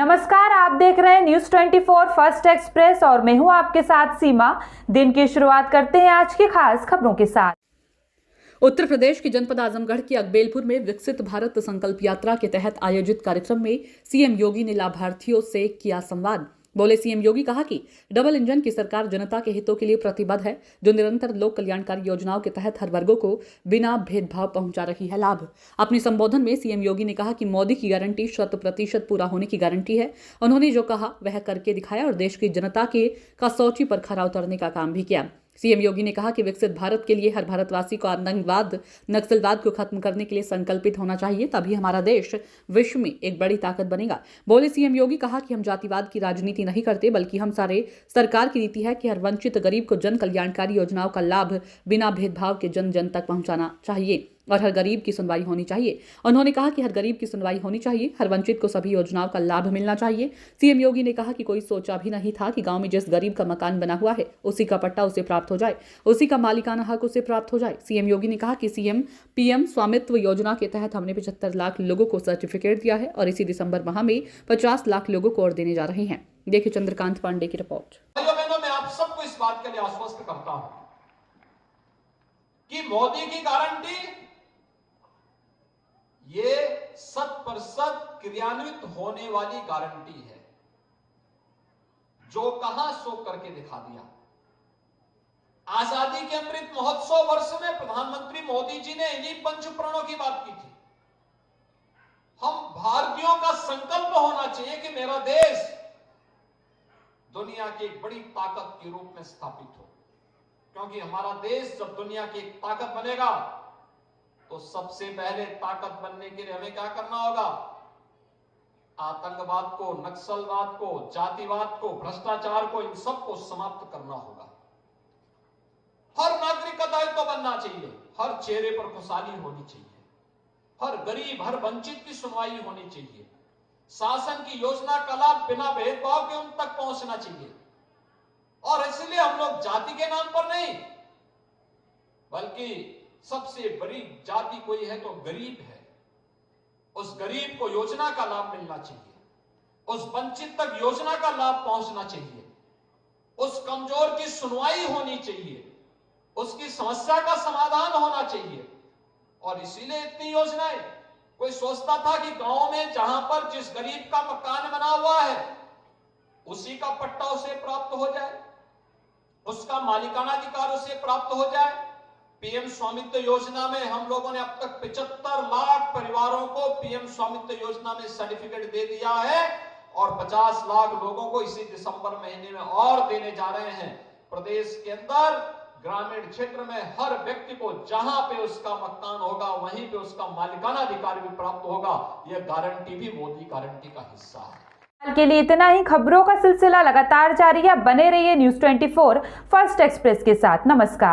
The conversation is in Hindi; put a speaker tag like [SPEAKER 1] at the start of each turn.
[SPEAKER 1] नमस्कार, आप देख रहे हैं न्यूज़ 24 फर्स्ट एक्सप्रेस और मैं हूं आपके साथ सीमा। दिन की शुरुआत करते हैं आज की खास खबरों के साथ।
[SPEAKER 2] उत्तर प्रदेश के जनपद आजमगढ़ के अकबेलपुर में विकसित भारत संकल्प यात्रा के तहत आयोजित कार्यक्रम में सीएम योगी ने लाभार्थियों से किया संवाद। बोले सीएम योगी, कहा कि डबल इंजन की सरकार जनता के हितों के लिए प्रतिबद्ध है, जो निरंतर लोक कल्याणकारी योजनाओं के तहत हर वर्गों को बिना भेदभाव पहुंचा रही है लाभ। अपने संबोधन में सीएम योगी ने कहा कि मोदी की गारंटी 100% पूरा होने की गारंटी है। उन्होंने जो कहा वह करके दिखाया और देश की जनता के कसौटी पर खरा उतरने का काम भी किया। सीएम योगी ने कहा कि विकसित भारत के लिए हर भारतवासी को आतंकवाद, नक्सलवाद को खत्म करने के लिए संकल्पित होना चाहिए, तभी हमारा देश विश्व में एक बड़ी ताकत बनेगा। बोले सीएम योगी, कहा कि हम जातिवाद की राजनीति नहीं करते, बल्कि हम सारे सरकार की नीति है कि हर वंचित गरीब को जन कल्याणकारी योजनाओं का लाभ बिना भेदभाव के जन जन तक पहुंचाना चाहिए और हर गरीब की सुनवाई होनी चाहिए। उन्होंने कहा कि हर गरीब की सुनवाई होनी चाहिए, हर वंचित को सभी योजनाओं का लाभ मिलना चाहिए। सीएम योगी ने कहा कि कोई सोचा भी नहीं था कि गांव में जिस गरीब का मकान बना हुआ है उसी का पट्टा उसे प्राप्त हो जाए, उसी का मालिकाना हक उसे प्राप्त हो जाए। सीएम योगी ने कहा कि सीएम पीएम स्वामित्व योजना के तहत हमने 75 लाख लोगों को सर्टिफिकेट दिया है और इसी दिसंबर माह में 50 लाख लोगों को और देने जा रहे हैं। देखिए चंद्रकांत पांडे की रिपोर्ट।
[SPEAKER 3] मैं आप सबको इस बात के लिए आश्वस्त करता हूं कि मोदी की गारंटी ये 100% क्रियान्वित होने वाली गारंटी है। जो कहा सो करके दिखा दिया। आजादी के अमृत महोत्सव वर्ष में प्रधानमंत्री मोदी जी ने इन्हीं पंच प्रणों की बात की थी। हम भारतीयों का संकल्प होना चाहिए कि मेरा देश दुनिया की एक बड़ी ताकत के रूप में स्थापित हो, क्योंकि हमारा देश जब दुनिया की एक ताकत बनेगा तो सबसे पहले ताकत बनने के लिए हमें क्या करना होगा? आतंकवाद को, नक्सलवाद को, जातिवाद को, भ्रष्टाचार को, इन सबको समाप्त करना होगा। हर नागरिक का दायित्व बनना चाहिए, हर चेहरे पर खुशहाली होनी चाहिए, हर गरीब, हर वंचित की सुनवाई होनी चाहिए, शासन की योजना का लाभ बिना भेदभाव के उन तक पहुंचना चाहिए। और इसलिए हम लोग जाति के नाम पर नहीं, बल्कि सबसे बड़ी जाति कोई है तो गरीब है। उस गरीब को योजना का लाभ मिलना चाहिए, उस वंचित तक योजना का लाभ पहुंचना चाहिए, उस कमजोर की सुनवाई होनी चाहिए, उसकी समस्या का समाधान होना चाहिए। और इसीलिए इतनी योजनाएं। कोई सोचता था कि गांव में जहां पर जिस गरीब का मकान बना हुआ है उसी का पट्टा उसे प्राप्त हो जाए, उसका मालिकाना अधिकार उसे प्राप्त हो जाए। पीएम स्वामित्व योजना में हम लोगों ने अब तक 75 लाख परिवारों को पीएम स्वामित्व योजना में सर्टिफिकेट दे दिया है और 50 लाख लोगों को इसी दिसंबर महीने में और देने जा रहे हैं। प्रदेश के अंदर ग्रामीण क्षेत्र में हर व्यक्ति को जहां पे उसका मकान होगा वहीं पे उसका मालिकाना अधिकार भी प्राप्त होगा। यह गारंटी भी मोदी गारंटी का हिस्सा है।
[SPEAKER 1] हाल के लिए इतना ही। खबरों का सिलसिला लगातार जारी है। बने रहिए न्यूज़ 24 फर्स्ट एक्सप्रेस के साथ। नमस्कार।